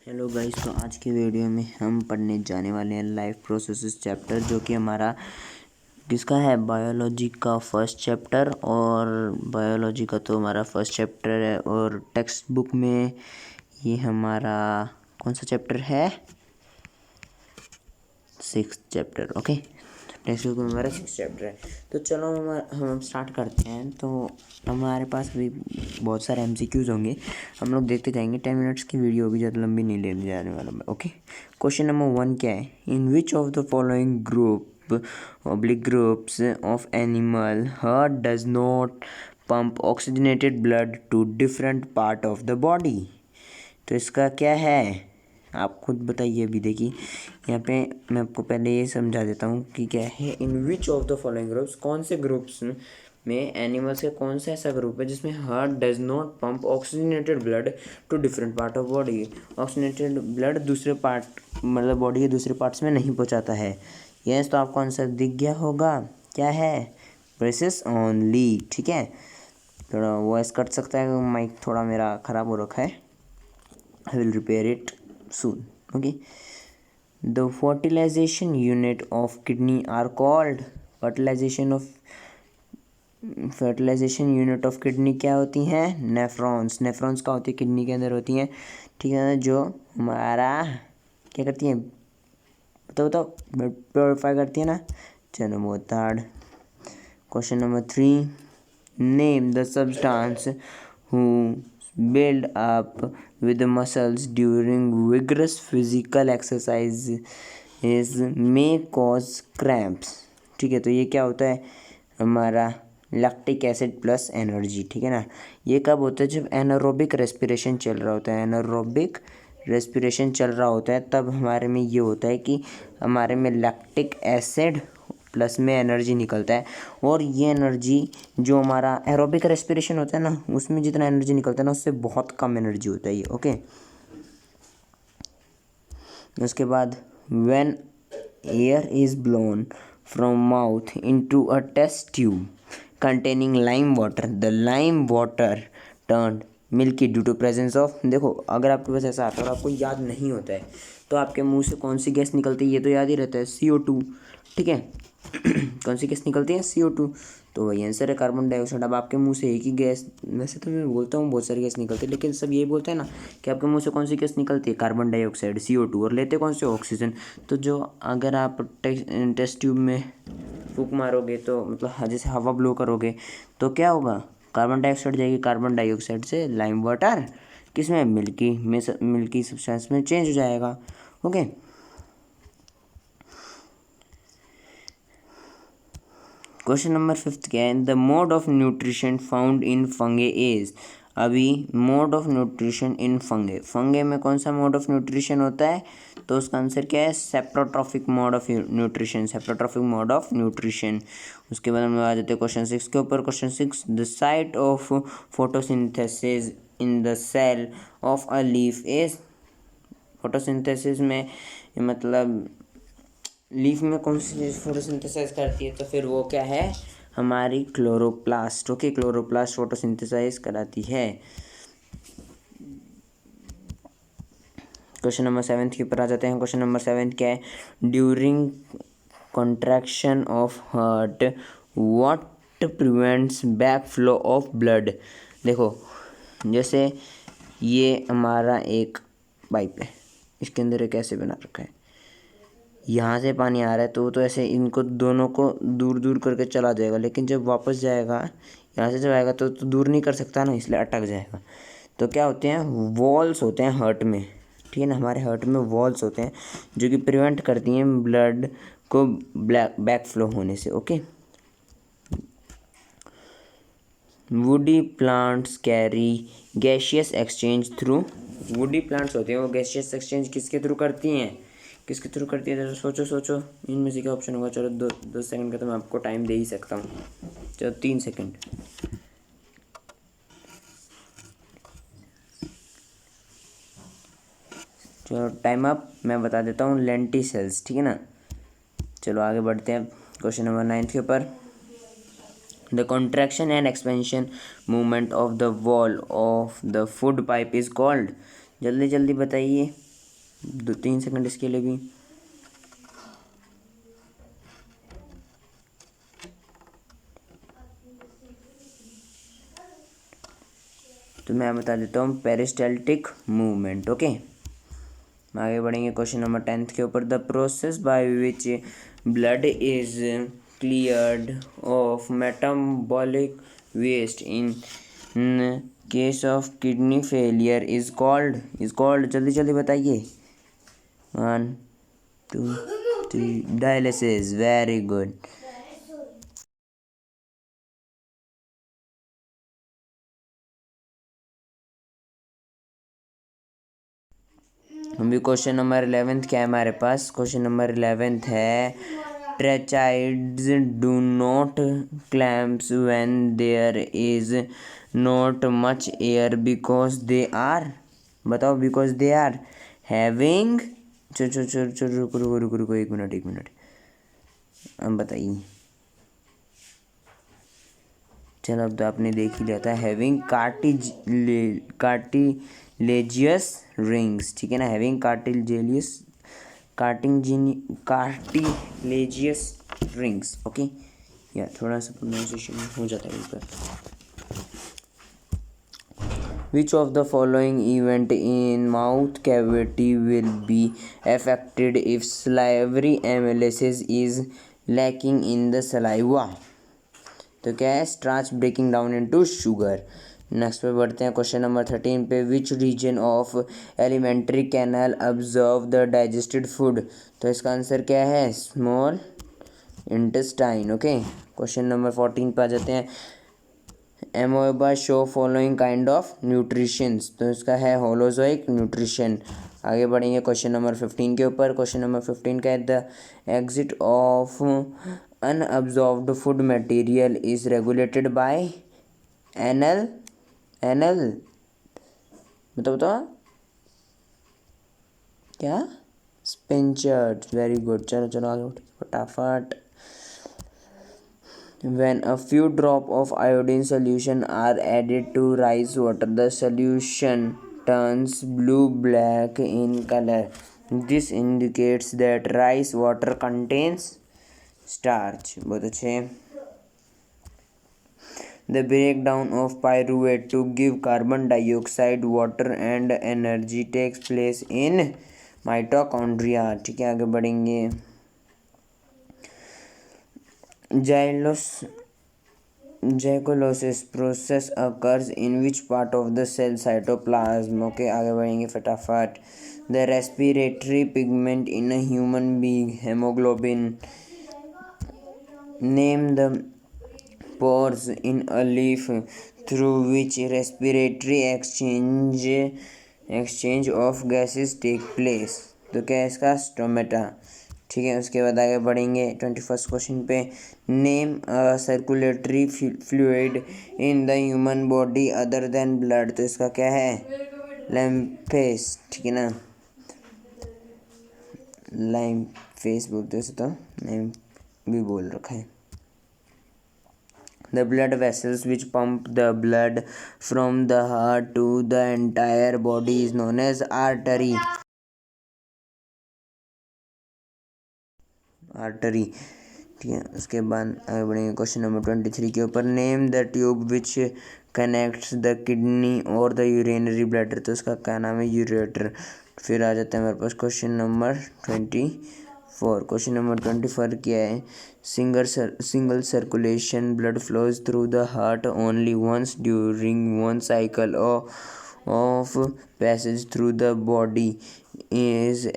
Hello guys, तो आज की वीडियो में हम पढ़ने जाने वाले हैं लाइफ प्रोसेसेस चैप्टर, जो कि हमारा किसका है, बायोलॉजी का फर्स्ट चैप्टर। और बायोलॉजी का तो हमारा फर्स्ट चैप्टर है और टेक्स्ट बुक में ये हमारा कौन सा चैप्टर है, 6th chapter. Okay, text book में हमारा 6th चैप्टर है। तो चलो हम स्टार्ट करते हैं। तो हमारे पास भी बहुत सारे MCQs होंगे, हम लोग देखते जाएंगे। 10 मिनट्स की वीडियो होगी, ज़्यादा लंबी नहीं लेने जाने वाला मैं। ओके, क्वेश्चन नंबर 1 क्या है, in which of the following groups of animal heart does not pump oxygenated blood to different part of the body. तो इसका क्या है, आप खुद बताइए। अभी देखिए यहाँ पे मैं आपको पहले ये समझा देता हूँ कि क्या है, in which of the following groups, कौन से ग्रुप्स में एनिमल्स का कौन सा ऐसा ग्रुप है जिसमें heart does not pump oxygenated blood to different part of body. Oxygenated blood दूसरे पार्ट, मतलब बॉडी के दूसरे पार्ट्स में नहीं पहुँचाता है। यस, तो आपको आंसर दिख गया होगा, क्या है, ब्रेसेस ओनली। ठीक है, थोड़ा वॉइस कट सकता है, माइक थोड़ा मेरा ख़राब हो रखा है, I will repair it soon. Okay, the fertilization unit of kidney are called fertilization unit of kidney क्या होती हैं, नेफ्रॉन्स। नेफ्रॉन्स क्या होती है, किडनी के अंदर होती हैं। ठीक है, जो हमारा क्या करती हैं, बताओ ब्लड प्योरीफाई करती है ना। चलो वो third. Question number 3, name the substance who build up with the muscles during vigorous physical exercise may cause cramps। ठीक है, तो ये क्या होता है, हमारा लैक्टिक एसिड प्लस एनर्जी। ठीक है ना, ये कब होता है, जब एनारोबिक रेस्पिरेशन चल रहा होता है। एनारोबिक रेस्पिरेशन चल रहा होता है तब हमारे में ये होता है कि हमारे में लैक्टिक एसिड प्लस में एनर्जी निकलता है। और ये एनर्जी जो हमारा एरोबिक रेस्पिरेशन होता है ना, उसमें जितना एनर्जी निकलता है ना, उससे बहुत कम एनर्जी होता है ये। ओके, उसके बाद when air is blown from mouth into a test tube containing lime water, the lime water turn milky due to presence of. देखो, अगर आपके पास ऐसा आता है और आपको याद नहीं होता है तो आपके मुंह से कौन सी गैस निकलती है, ये तो याद ही रहता है, CO2। ठीक है कौन सी गैस निकलती है, CO2। तो वही आंसर है, कार्बन डाइऑक्साइड। अब आपके मुंह से एक ही गैस, वैसे तो मैं बोलता हूँ बहुत सारी गैस निकलती है, लेकिन सब यही बोलते हैं ना कि आपके मुंह से कौन सी गैस निकलती है, कार्बन डाइऑक्साइड, CO2, और लेते कौन से, ऑक्सीजन। तो जो अगर आप टेस्ट ट्यूब में फूंक मारोगे, तो मतलब जैसे हवा ब्लो करोगे, तो क्या होगा, कार्बन डाइऑक्साइड जाएगी, कार्बन डाइऑक्साइड से लाइम वाटर किस में, मिल्की सब्सटेंस में चेंज हो जाएगा। ओके, क्वेश्चन नंबर 5 क्या है, the mode of nutrition found in fungi is. अभी mode of nutrition in fungi में कौन सा मोड ऑफ न्यूट्रिशन होता है, तो उसका आंसर क्या है, saprotrophic mode of nutrition, saprotrophic mode of nutrition. उसके बाद हम आ जाते हैं क्वेश्चन 6 के ऊपर। Question 6, the site of photosynthesis in the cell of a leaf is. Photosynthesis में मतलब लीफ में कौन सी चीज़ फोटोसिंथेसाइज करती है, तो फिर वो क्या है, हमारी क्लोरोप्लास्ट। ओके, क्लोरोप्लास्ट फोटोसिंथेसाइज कराती है। क्वेश्चन नंबर 7 के ऊपर आ जाते हैं। क्वेश्चन नंबर 7 क्या है, during contraction of heart what prevents back flow of blood. देखो, जैसे ये हमारा एक पाइप है, इसके अंदर एक ऐसे बना रखा है, यहाँ से पानी आ रहा है तो ऐसे इनको दोनों को दूर दूर करके चला जाएगा, लेकिन जब वापस जाएगा यहाँ से जब आएगा तो दूर नहीं कर सकता ना, इसलिए अटक जाएगा। तो क्या होते हैं, वॉल्स होते हैं हार्ट में। ठीक है ना, हमारे हार्ट में वॉल्स होते हैं जो कि प्रिवेंट करती हैं ब्लड को बैक फ्लो होने से। Okay, woody plants carry gaseous exchange through. Woody plants होते हैं, वो गैसियस एक्सचेंज किसके थ्रू करती हैं, किसके थ्रू करती है, तो सोचो इनमें से क्या ऑप्शन होगा। चलो दो सेकंड का तो मैं आपको टाइम दे ही सकता हूँ, चलो 3 सेकंड। चलो टाइम अप, मैं बता देता हूँ, लेंटिसेल्स। ठीक है ना, चलो आगे बढ़ते हैं क्वेश्चन नंबर 9 के ऊपर। The contraction and expansion movement of the wall of the food pipe is called. जल्दी जल्दी बताइए, 2-3 सेकंड इसके लिए भी। तो मैं बता देता हूँ पेरिस्टाल्टिक मूवमेंट। ओके, आगे बढ़ेंगे क्वेश्चन नंबर 10 के ऊपर। The process by which blood is cleared of metabolic waste in case of kidney failure is called जल्दी जल्दी बताइए। 1 2 3 डायलिसिस। Very good. अभी क्वेश्चन नंबर 11 क्या है हमारे पास? क्वेश्चन नंबर 11 है tracheids do not clamps when there is not much air because they are, बताओ, बिकॉज दे आर हैविंग, चलो चलो चलो चलो रुको रुको रुको रुको, एक मिनट, अब बताइए। चलो अब तो आपने देख ही लिया था। हैविंग कार्टिलेजियस रिंग्स, ठीक है ना, हैविंग कार्टिलेजियस रिंग्स। ओके, या थोड़ा सा प्रोनाउंसिएशन हो जाता है ऊपर। Which of the following event in mouth cavity will be affected if salivary amylase is lacking in the saliva? तो क्या है? Starch breaking down into sugar. Next पे बढ़ते हैं क्वेश्चन नंबर 13 पे। Which region of alimentary canal observe the digested food? तो इसका answer क्या है? Small intestine. Okay, question number 14 पे आ जाते हैं। Amoeba show following kind of nutritions, तो इसका है होलोजोइक न्यूट्रिशन। आगे बढ़ेंगे क्वेश्चन नंबर 15 के ऊपर। क्वेश्चन नंबर 15 का है the exit of unabsorbed food material is regulated by anal बताओ क्या? स्पिंचर्स। Very good. चलो चलो आगे बढ़ते फटाफट। When a few drops of iodine solution are added to rice water, the solution turns blue-black in color. This indicates that rice water contains starch. बहुत अच्छे। The breakdown of pyruvate to give carbon dioxide, water and energy takes place in mitochondria। ठीक है, आगे बढ़ेंगे। Glycolysis process occurs in which part of the cell? Cytoplasm। Okay, आगे बढ़ेंगे फटाफट। The respiratory pigment in a human being, hemoglobin। Name the pores in a leaf through which respiratory exchange of gases take place। तो क्या है इसका? Stomata. ठीक है, उसके बाद आगे बढ़ेंगे 21st क्वेश्चन पे। Name a circulatory fluid in the human body other than blood, तो इसका क्या है? लैम्फेस। ठीक है ना, लैम्फेस बोलते हैं तो लैम्फ भी बोल रखा है। The blood vessels which pump the blood from the heart to the entire body is known as artery। ठीक है, उसके बाद आगे बढ़ेंगे क्वेश्चन नंबर 23 के ऊपर। Name the tube which connects the kidney और द यूरिनरी ब्लैडर, तो उसका क्या नाम है? यूरेटर। फिर आ जाता है हमारे पास क्वेश्चन नंबर 24। क्वेश्चन नंबर 24 क्या है? Single circulation blood flows through the heart only once during one cycle of passage through the body is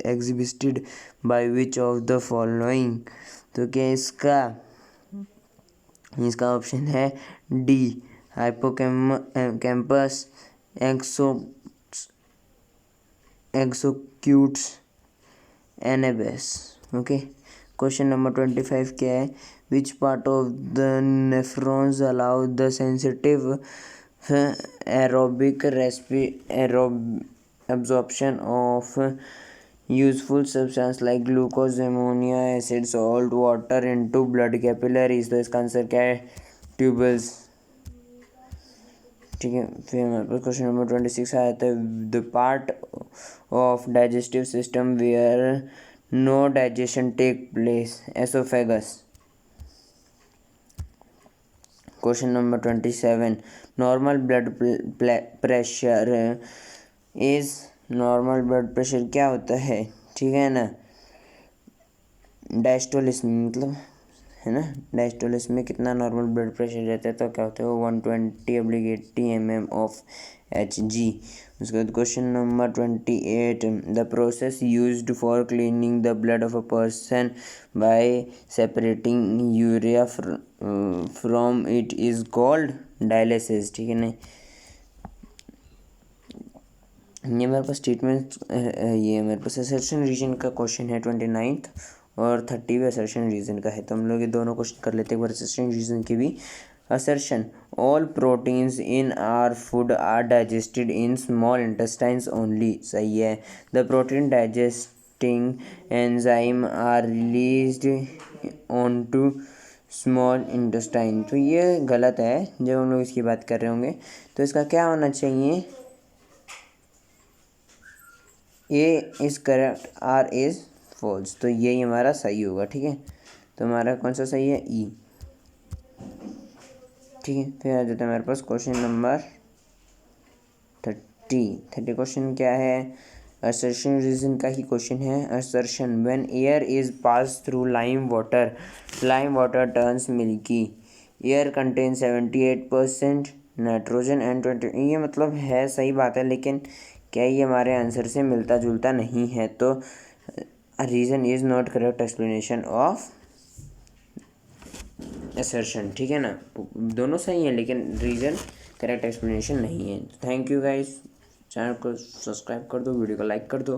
exhibited by which of the following? तो क्या इसका ऑप्शन है डी, हाइपोकैम्पस, एक्सोक्यूट्स, एनेबस। ओके, क्वेश्चन नंबर 25 क्या है? Which part of the nephrons allow the sensitive aerobic absorption of useful substance like glucose, ammonia, acid, salt, water into blood capillaries, तो इसका answer क्या है? ट्यूबल्स। ठीक है। फिर हमारे पास क्वेश्चन नंबर 26 आया था, the part of digestive system where no digestion take place, oesophagus. Question number 27, normal blood pressure is, normal blood pressure क्या होता है, ठीक है ना, डायस्टोलिस मतलब है ना, डायस्टोलिस में कितना नॉर्मल ब्लड प्रेशर रहता है, तो क्या होता है वो 120/80 mm ऑफ Hg। उसके बाद question number 28, the process used for cleaning the blood of a person by separating urea from it is called dialysis, ठीक है ना। ये मेरे पास स्टेटमेंट, ये मेरे पास असर्शन रीजन का क्वेश्चन है 29th और 30th असर्शन रीजन का है, तो हम लोग ये दोनों क्वेश्चन कर लेते हैं एक बार असर्शन रीजन की भी। Assertion, all proteins in our food are digested in small intestines only, सही है। The protein digesting enzyme are released on to small intestine, तो ये गलत है जब हम लोग इसकी बात कर रहे होंगे, तो इसका क्या होना चाहिए, A is correct, R is false, तो यही हमारा सही होगा, ठीक है। तो हमारा कौन सा सही है, ई, ठीक है। फिर आ जाता है हमारे पास क्वेश्चन नंबर 30 क्वेश्चन क्या है, असर्शन रीजन का ही क्वेश्चन है। Assertion, when air is pass through lime water turns milky, air contain 78% nitrogen and 20, ये मतलब है सही बात है, लेकिन क्या ये हमारे आंसर से मिलता जुलता नहीं है, तो reason is not correct explanation of assertion, ठीक है ना। दोनों सही हैं लेकिन रीज़न करेक्ट एक्सप्लेनेशन नहीं है। थैंक यू गाइस, चैनल को सब्सक्राइब कर दो, वीडियो को लाइक कर दो।